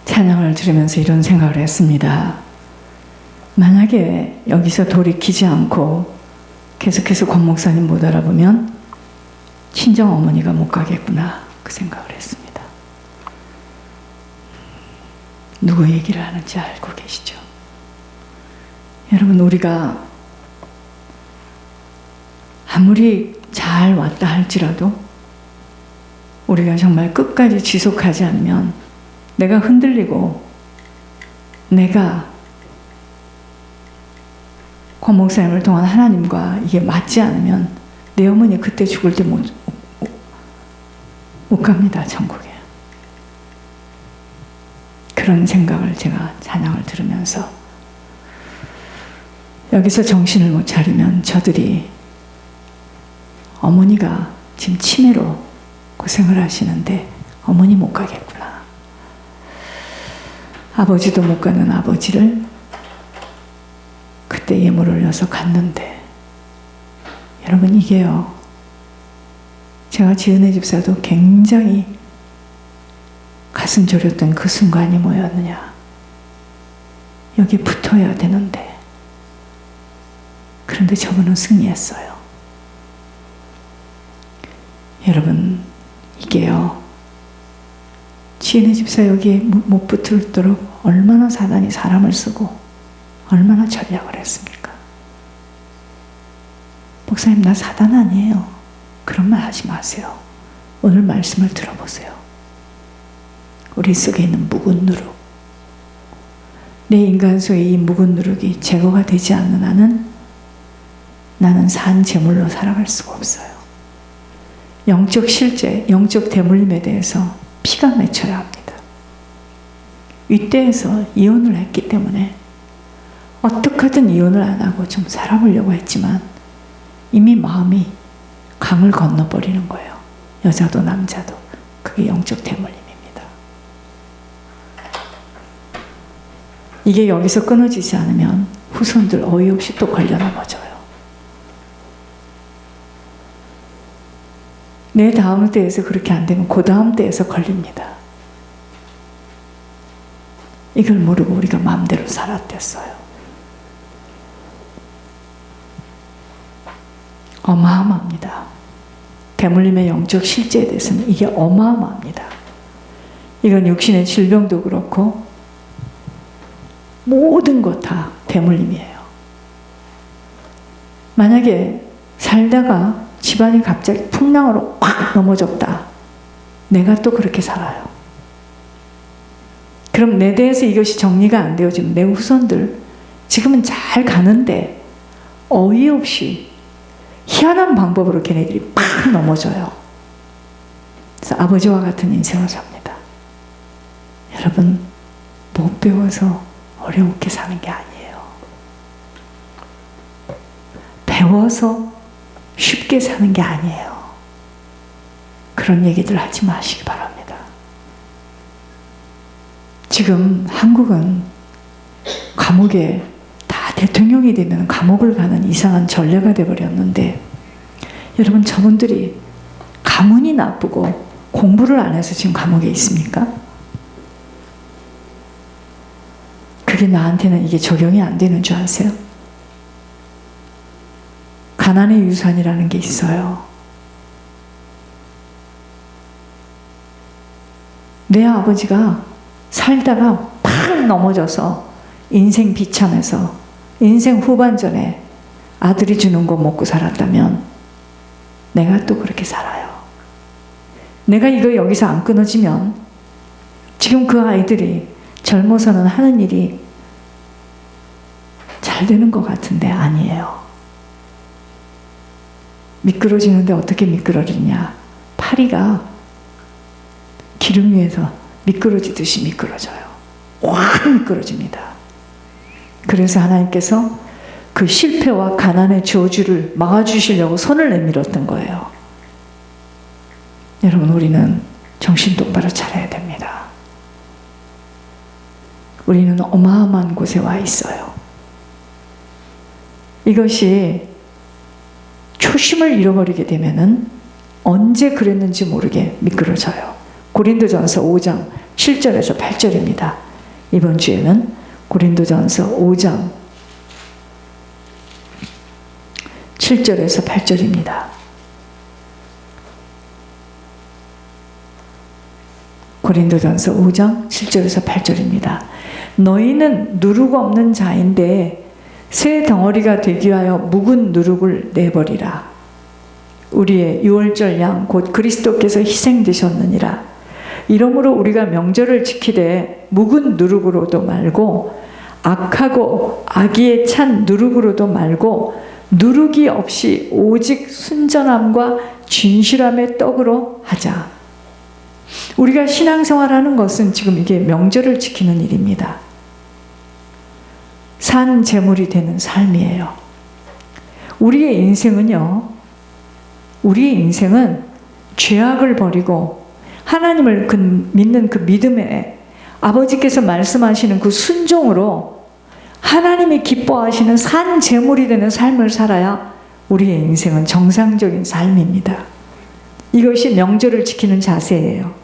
찬양을 들으면서 이런 생각을 했습니다. 만약에 여기서 돌이키지 않고 계속해서 권 목사님 못 알아보면 친정 어머니가 못 가겠구나, 그 생각을 했습니다. 누구 얘기를 하는지 알고 계시죠? 여러분, 우리가 아무리 잘 왔다 할지라도 우리가 정말 끝까지 지속하지 않으면 내가 흔들리고 내가 권 목사님을 통한 하나님과 이게 맞지 않으면 내 어머니 그때 죽을 때 못 갑니다, 천국에. 그런 생각을 제가 찬양을 들으면서, 여기서 정신을 못 차리면 저들이 어머니가 지금 치매로 고생을 하시는데 어머니 못 가겠구나, 아버지도 못 가는 아버지를 그때 예물 올려서 갔는데, 여러분, 이게요, 제가 지은혜 집사도 굉장히 가슴 저렸던 그 순간이 뭐였느냐, 여기 붙어야 되는데, 그런데 저분은 승리했어요. 여러분, 이게요, 지은혜 집사 여기에 못 붙도록 얼마나 사단이 사람을 쓰고 얼마나 전략을 했습니까? 목사님, 나 사단 아니에요. 그런 말 하지 마세요. 오늘 말씀을 들어보세요. 우리 속에 있는 묵은 누룩, 내 인간 속의 이 묵은 누룩이 제거가 되지 않는 한은 나는 산 제물로 살아갈 수가 없어요. 영적 실제, 영적 대물림에 대해서 피가 맺혀야 합니다. 윗대에서 이혼을 했기 때문에 어떻게든 이혼을 안 하고 좀 살아보려고 했지만 이미 마음이 강을 건너버리는 거예요. 여자도 남자도. 그게 영적 대물림입니다. 이게 여기서 끊어지지 않으면 후손들 어이없이 또 걸려 넘어져요. 내 다음 때에서 그렇게 안 되면 그 다음 때에서 걸립니다. 이걸 모르고 우리가 마음대로 살았댔어요. 어마어마합니다. 대물림의 영적 실제에 대해서는 이게 어마어마합니다. 이건 육신의 질병도 그렇고 모든 것 다 대물림이에요. 만약에 살다가 집안이 갑자기 풍랑으로 확 넘어졌다, 내가 또 그렇게 살아요. 그럼 내 대해서 이것이 정리가 안 되어지면 내 후손들 지금은 잘 가는데 어이없이 희한한 방법으로 걔네들이 팍 넘어져요. 그래서 아버지와 같은 인생을 삽니다. 여러분, 못 배워서 어렵게 사는 게 아니에요. 배워서 쉽게 사는 게 아니에요. 그런 얘기들 하지 마시기 바랍니다. 지금 한국은 감옥에 다 대통령이 되면 감옥을 가는 이상한 전례가 되어버렸는데, 여러분, 저분들이 가문이 나쁘고 공부를 안 해서 지금 감옥에 있습니까? 그게 나한테는 이게 적용이 안 되는 줄 아세요? 가난의 유산이라는 게 있어요. 내 아버지가 살다가 팍 넘어져서 인생 비참해서 인생 후반전에 아들이 주는 거 먹고 살았다면 내가 또 그렇게 살아요. 내가 이거 여기서 안 끊어지면 지금 그 아이들이 젊어서는 하는 일이 잘 되는 것 같은데 아니에요. 미끄러지는데 어떻게 미끄러지냐? 파리가 기름 위에서 미끄러지듯이 미끄러져요. 확 미끄러집니다. 그래서 하나님께서 그 실패와 가난의 저주를 막아주시려고 손을 내밀었던 거예요. 여러분, 우리는 정신 똑바로 차려야 됩니다. 우리는 어마어마한 곳에 와 있어요. 이것이 초심을 잃어버리게 되면은 언제 그랬는지 모르게 미끄러져요. 고린도전서 5장 7절에서 8절입니다. 이번 주에는 고린도전서 5장 7절에서 8절입니다. 고린도전서 5장 7절에서 8절입니다. 너희는 누룩 없는 자인데 새 덩어리가 되기 위하여 묵은 누룩을 내버리라. 우리의 유월절 양 곧 그리스도께서 희생되셨느니라. 이러므로 우리가 명절을 지키되 묵은 누룩으로도 말고 악하고 악의에 찬 누룩으로도 말고 누룩이 없이 오직 순전함과 진실함의 떡으로 하자. 우리가 신앙생활하는 것은 지금 이게 명절을 지키는 일입니다. 산 제물이 되는 삶이에요. 우리의 인생은 죄악을 버리고 하나님을 믿는 그 믿음에 아버지께서 말씀하시는 그 순종으로 하나님이 기뻐하시는 산 제물이 되는 삶을 살아야 우리의 인생은 정상적인 삶입니다. 이것이 명절을 지키는 자세예요.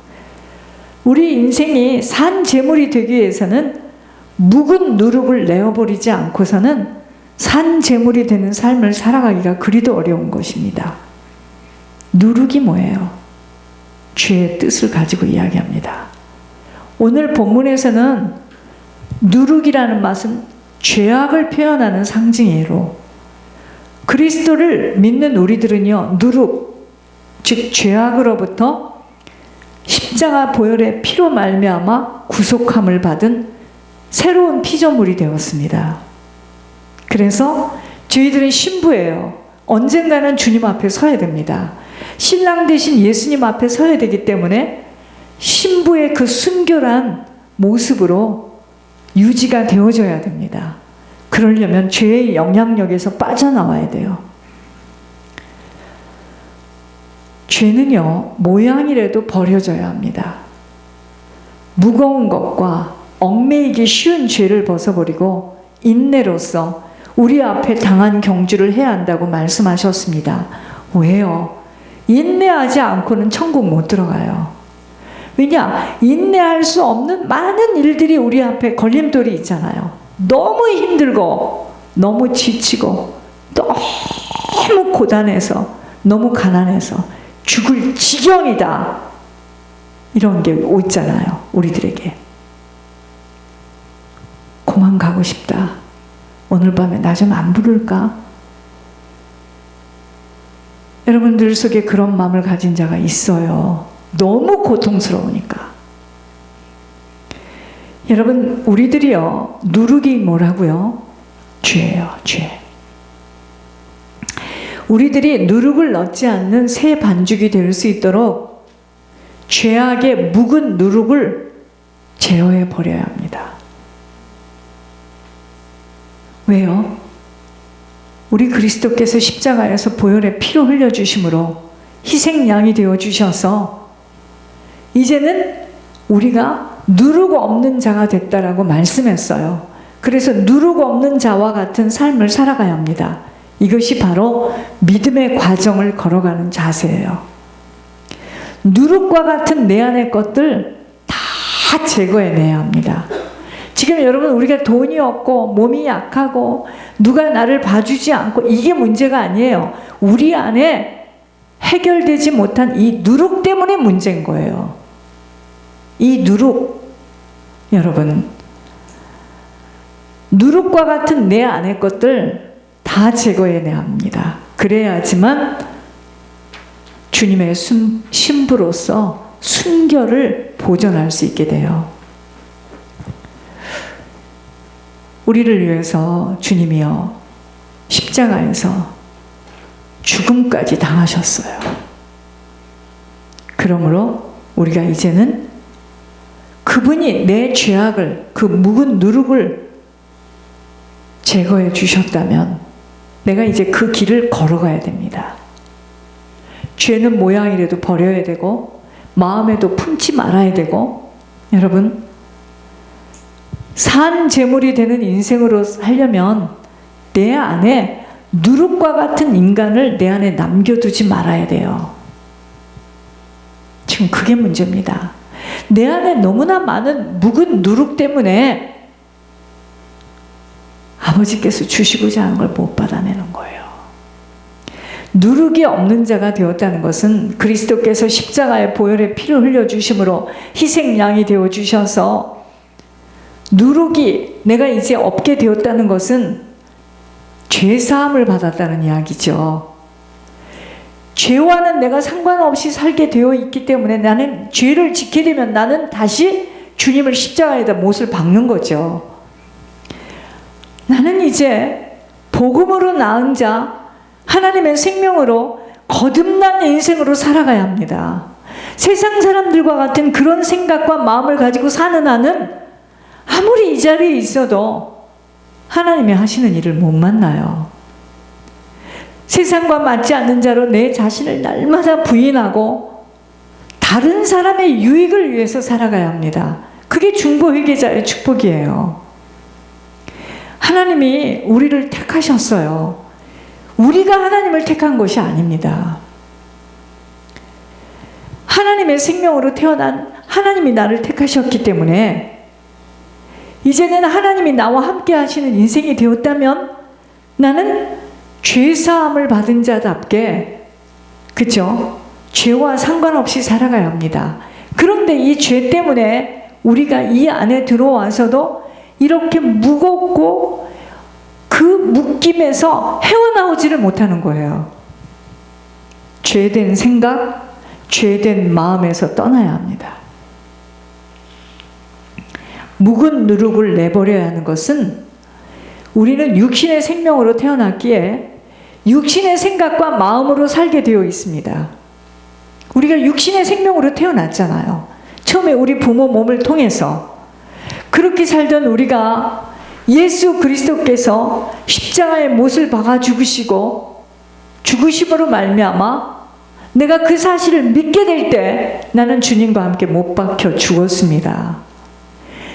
우리 인생이 산 제물이 되기 위해서는 묵은 누룩을 내어버리지 않고서는 산 제물이 되는 삶을 살아가기가 그리도 어려운 것입니다. 누룩이 뭐예요? 죄의 뜻을 가지고 이야기합니다. 오늘 본문에서는 누룩이라는 맛은 죄악을 표현하는 상징이에요. 그리스도를 믿는 우리들은요, 누룩, 즉 죄악으로부터 십자가 보혈의 피로 말미암아 구속함을 받은 새로운 피조물이 되었습니다. 그래서 저희들은 신부예요. 언젠가는 주님 앞에 서야 됩니다. 신랑 되신 예수님 앞에 서야 되기 때문에 신부의 그 순결한 모습으로 유지가 되어져야 됩니다. 그러려면 죄의 영향력에서 빠져나와야 돼요. 죄는요, 모양이라도 버려져야 합니다. 무거운 것과 얽매이기 쉬운 죄를 벗어버리고 인내로서 우리 앞에 당한 경주를 해야 한다고 말씀하셨습니다. 왜요? 인내하지 않고는 천국 못 들어가요. 왜냐? 인내할 수 없는 많은 일들이 우리 앞에 걸림돌이 있잖아요. 너무 힘들고 너무 지치고 너무 고단해서 너무 가난해서 죽을 지경이다. 이런 게 있잖아요. 우리들에게. 그만 가고 싶다. 오늘 밤에 나 좀 안 부를까? 여러분들 속에 그런 마음을 가진 자가 있어요. 너무 고통스러우니까. 여러분, 우리들이요, 누룩이 뭐라고요? 죄예요, 죄. 우리들이 누룩을 넣지 않는 새 반죽이 될 수 있도록 죄악의 묵은 누룩을 제어해 버려야 합니다. 왜요? 우리 그리스도께서 십자가에서 보혈의 피로 흘려주심으로 희생양이 되어주셔서 이제는 우리가 누룩 없는 자가 됐다라고 말씀했어요. 그래서 누룩 없는 자와 같은 삶을 살아가야 합니다. 이것이 바로 믿음의 과정을 걸어가는 자세예요. 누룩과 같은 내 안의 것들 다 제거해내야 합니다. 지금 여러분, 우리가 돈이 없고 몸이 약하고 누가 나를 봐주지 않고 이게 문제가 아니에요. 우리 안에 해결되지 못한 이 누룩 때문에 문제인 거예요. 이 누룩, 여러분, 누룩과 같은 내 안의 것들 다 제거해내야 합니다. 그래야지만 주님의 신부로서 순결을 보존할 수 있게 돼요. 우리를 위해서 주님이요, 십자가에서 죽음까지 당하셨어요. 그러므로 우리가 이제는 그분이 내 죄악을, 그 묵은 누룩을 제거해 주셨다면 내가 이제 그 길을 걸어가야 됩니다. 죄는 모양이라도 버려야 되고 마음에도 품지 말아야 되고, 여러분, 산 제물이 되는 인생으로 살려면 내 안에 누룩과 같은 인간을 내 안에 남겨두지 말아야 돼요. 지금 그게 문제입니다. 내 안에 너무나 많은 묵은 누룩 때문에 아버지께서 주시고자 하는 걸 못 받아내는 거예요. 누룩이 없는 자가 되었다는 것은 그리스도께서 십자가의 보혈의 피를 흘려주심으로 희생양이 되어주셔서 누룩이 내가 이제 없게 되었다는 것은 죄사함을 받았다는 이야기죠. 죄와는 내가 상관없이 살게 되어 있기 때문에 나는 죄를 짓게 되면 나는 다시 주님을 십자가에다 못을 박는 거죠. 나는 이제 복음으로 낳은 자, 하나님의 생명으로 거듭난 인생으로 살아가야 합니다. 세상 사람들과 같은 그런 생각과 마음을 가지고 사는 한은 아무리 이 자리에 있어도 하나님이 하시는 일을 못 만나요. 세상과 맞지 않는 자로 내 자신을 날마다 부인하고 다른 사람의 유익을 위해서 살아가야 합니다. 그게 중보 회개자의 축복이에요. 하나님이 우리를 택하셨어요. 우리가 하나님을 택한 것이 아닙니다. 하나님의 생명으로 태어난 하나님이 나를 택하셨기 때문에 이제는 하나님이 나와 함께 하시는 인생이 되었다면 나는 죄사함을 받은 자답게, 그죠? 죄와 상관없이 살아가야 합니다. 그런데 이 죄 때문에 우리가 이 안에 들어와서도 이렇게 무겁고 그 묶임에서 헤어나오지를 못하는 거예요. 죄된 생각, 죄된 마음에서 떠나야 합니다. 묵은 누룩을 내버려야 하는 것은 우리는 육신의 생명으로 태어났기에 육신의 생각과 마음으로 살게 되어 있습니다. 우리가 육신의 생명으로 태어났잖아요. 처음에 우리 부모 몸을 통해서. 그렇게 살던 우리가 예수 그리스도께서 십자가에 못을 박아 죽으시고 죽으심으로 말미암아 내가 그 사실을 믿게 될 때 나는 주님과 함께 못 박혀 죽었습니다.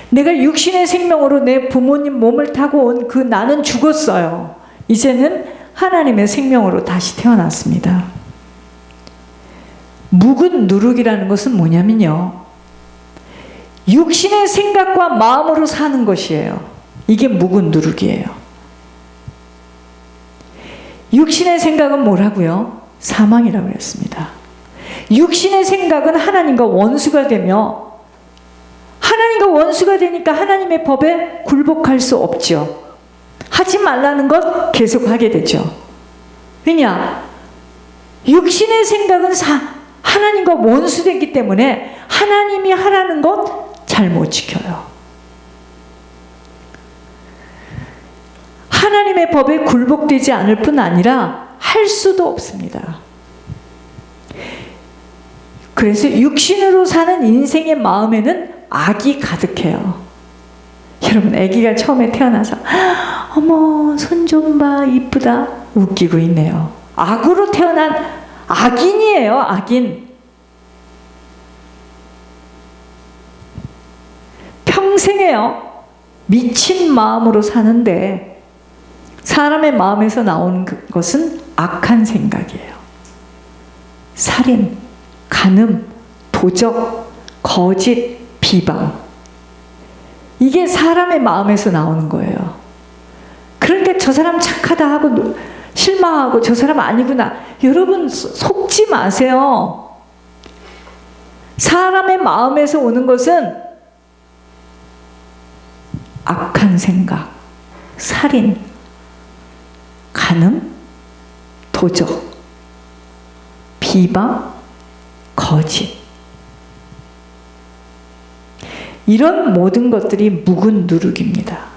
내가 육신의 생명으로 내 부모님 몸을 타고 온 그 나는 죽었어요. 이제는 하나님의 생명으로 다시 태어났습니다. 묵은 누룩이라는 것은 뭐냐면요, 육신의 생각과 마음으로 사는 것이에요. 이게 묵은 누룩이에요. 육신의 생각은 뭐라고요? 사망이라고 했습니다. 육신의 생각은 하나님과 원수가 되며 하나님과 원수가 되니까 하나님의 법에 굴복할 수 없죠. 하지 말라는 것 계속 하게 되죠. 왜냐? 육신의 생각은 하나님과 원수되기 때문에 하나님이 하라는 것 잘 못 지켜요. 하나님의 법에 굴복되지 않을 뿐 아니라 할 수도 없습니다. 그래서 육신으로 사는 인생의 마음에는 악이 가득해요. 여러분, 아기가 처음에 태어나서 어머 손 좀 봐 이쁘다 웃기고 있네요. 악으로 태어난 악인이에요. 악인. 평생에요 미친 마음으로 사는데 사람의 마음에서 나오는 것은 악한 생각이에요. 살인, 간음, 도적, 거짓, 비방. 이게 사람의 마음에서 나오는 거예요. 그러니까 저 사람 착하다 하고 실망하고 저 사람 아니구나. 여러분 속지 마세요. 사람의 마음에서 오는 것은 악한 생각, 살인, 간음, 도적, 비방, 거짓. 이런 모든 것들이 묵은 누룩입니다.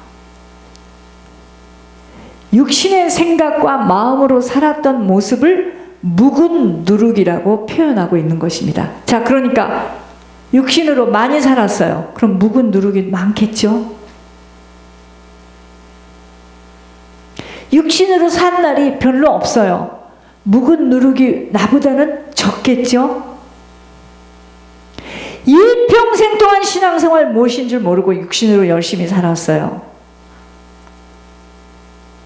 육신의 생각과 마음으로 살았던 모습을 묵은 누룩이라고 표현하고 있는 것입니다. 자, 그러니까 육신으로 많이 살았어요. 그럼 묵은 누룩이 많겠죠? 육신으로 산 날이 별로 없어요. 묵은 누룩이 나보다는 적겠죠? 일평생 동안 신앙생활 무엇인 줄 모르고 육신으로 열심히 살았어요.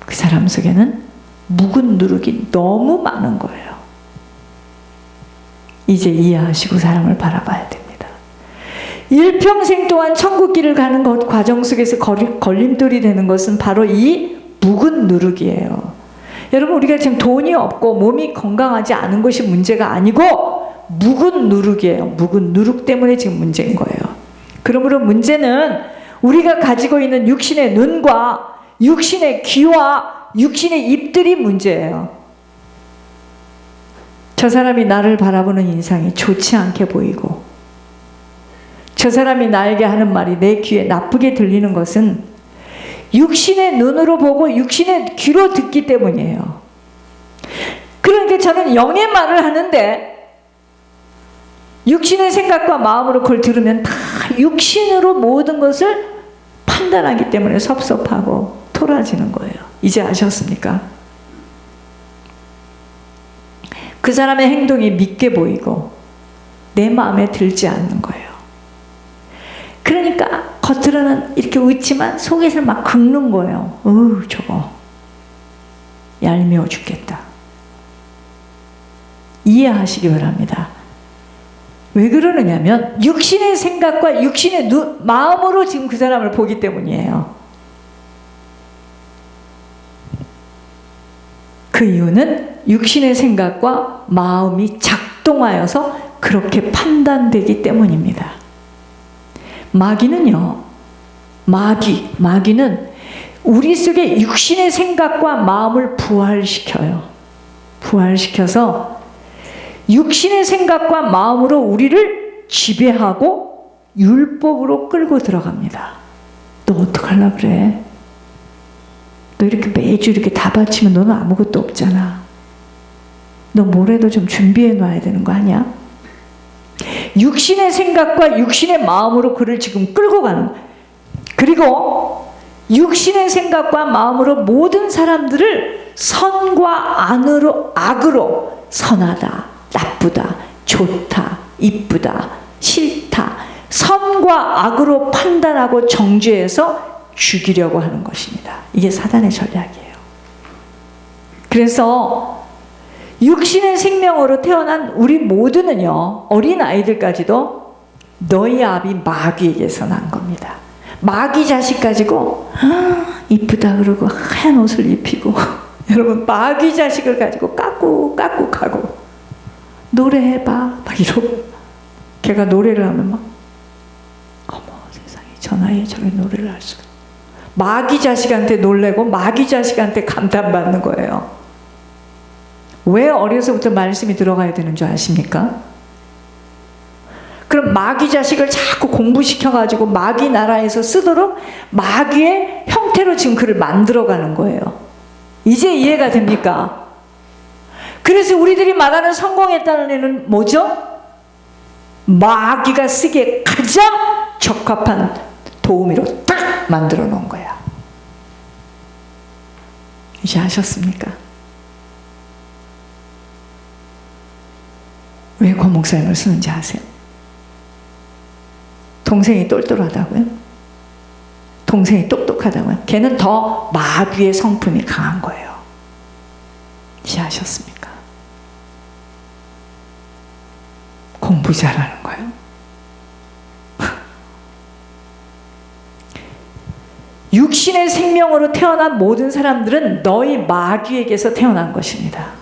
그 사람 속에는 묵은 누룩이 너무 많은 거예요. 이제 이해하시고 사람을 바라봐야 됩니다. 일평생 동안 천국길을 가는 것 과정 속에서 걸림돌이 되는 것은 바로 이 묵은 누룩이에요. 여러분, 우리가 지금 돈이 없고 몸이 건강하지 않은 것이 문제가 아니고 묵은 누룩이에요. 묵은 누룩 때문에 지금 문제인 거예요. 그러므로 문제는 우리가 가지고 있는 육신의 눈과 육신의 귀와 육신의 입들이 문제예요. 저 사람이 나를 바라보는 인상이 좋지 않게 보이고 저 사람이 나에게 하는 말이 내 귀에 나쁘게 들리는 것은 육신의 눈으로 보고 육신의 귀로 듣기 때문이에요. 그러니까 저는 영의 말을 하는데 육신의 생각과 마음으로 그걸 들으면 다 육신으로 모든 것을 판단하기 때문에 섭섭하고 토라지는 거예요. 이제 아셨습니까? 그 사람의 행동이 믿게 보이고 내 마음에 들지 않는 거예요. 그러니까 겉으로는 이렇게 웃지만 속에서 막 긁는 거예요. 저거 얄미워 죽겠다. 이해하시기 바랍니다. 왜 그러느냐면 육신의 생각과 육신의 마음으로 지금 그 사람을 보기 때문이에요. 그 이유는 육신의 생각과 마음이 작동하여서 그렇게 판단되기 때문입니다. 마귀는요, 마귀는 우리 속에 육신의 생각과 마음을 부활시켜요. 부활시켜서 육신의 생각과 마음으로 우리를 지배하고 율법으로 끌고 들어갑니다. 너 어떡하려고 그래? 너 이렇게 매주 이렇게 다 바치면 너는 아무것도 없잖아. 너 뭐래도 좀 준비해 놔야 되는 거 아니야? 육신의 생각과 육신의 마음으로 그를 지금 끌고 가는 거예요. 그리고 육신의 생각과 마음으로 모든 사람들을 선과 악으로 선하다, 나쁘다, 좋다, 이쁘다, 싫다, 선과 악으로 판단하고 정죄해서 죽이려고 하는 것입니다. 이게 사단의 전략이에요. 그래서 육신의 생명으로 태어난 우리 모두는요, 어린 아이들까지도 너희 아비 마귀에게서 난 겁니다. 마귀 자식 가지고 이쁘다 그러고 하얀 옷을 입히고 여러분 마귀 자식을 가지고 깍꾹하고 노래해봐 막 이러고 걔가 노래를 하면 막 어머 세상에 저 나이에 저렇게 노래를 할 수가. 마귀 자식한테 놀래고 마귀 자식한테 감탄받는 거예요. 왜 어려서부터 말씀이 들어가야 되는 줄 아십니까? 그럼 마귀 자식을 자꾸 공부시켜가지고 마귀 나라에서 쓰도록 마귀의 형태로 지금 그를 만들어가는 거예요. 이제 이해가 됩니까? 그래서 우리들이 말하는 성공했다는 애는 뭐죠? 마귀가 쓰기에 가장 적합한 도우미로 딱 만들어 놓은 거야. 이제 아셨습니까? 왜 고 목사님을 쓰는지 아세요? 동생이 똘똘하다고요? 동생이 똑똑하다면 걔는 더 마귀의 성품이 강한 거예요. 이해하셨습니까? 공부 잘하는 거예요. 육신의 생명으로 태어난 모든 사람들은 너희 마귀에게서 태어난 것입니다.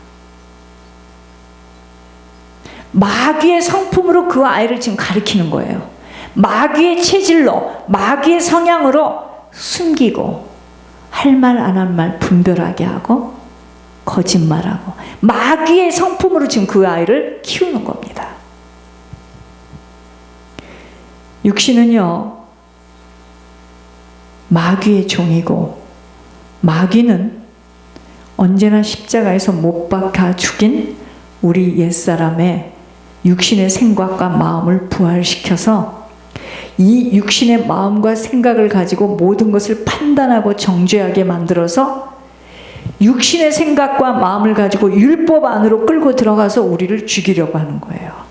마귀의 성품으로 그 아이를 지금 가리키는 거예요. 마귀의 체질로, 마귀의 성향으로 숨기고 할 말 안 한 말 분별하게 하고 거짓말하고 마귀의 성품으로 지금 그 아이를 키우는 겁니다. 육신은요, 마귀의 종이고 마귀는 언제나 십자가에서 못 박아 죽인 우리 옛사람의 육신의 생각과 마음을 부활시켜서 이 육신의 마음과 생각을 가지고 모든 것을 판단하고 정죄하게 만들어서 육신의 생각과 마음을 가지고 율법 안으로 끌고 들어가서 우리를 죽이려고 하는 거예요.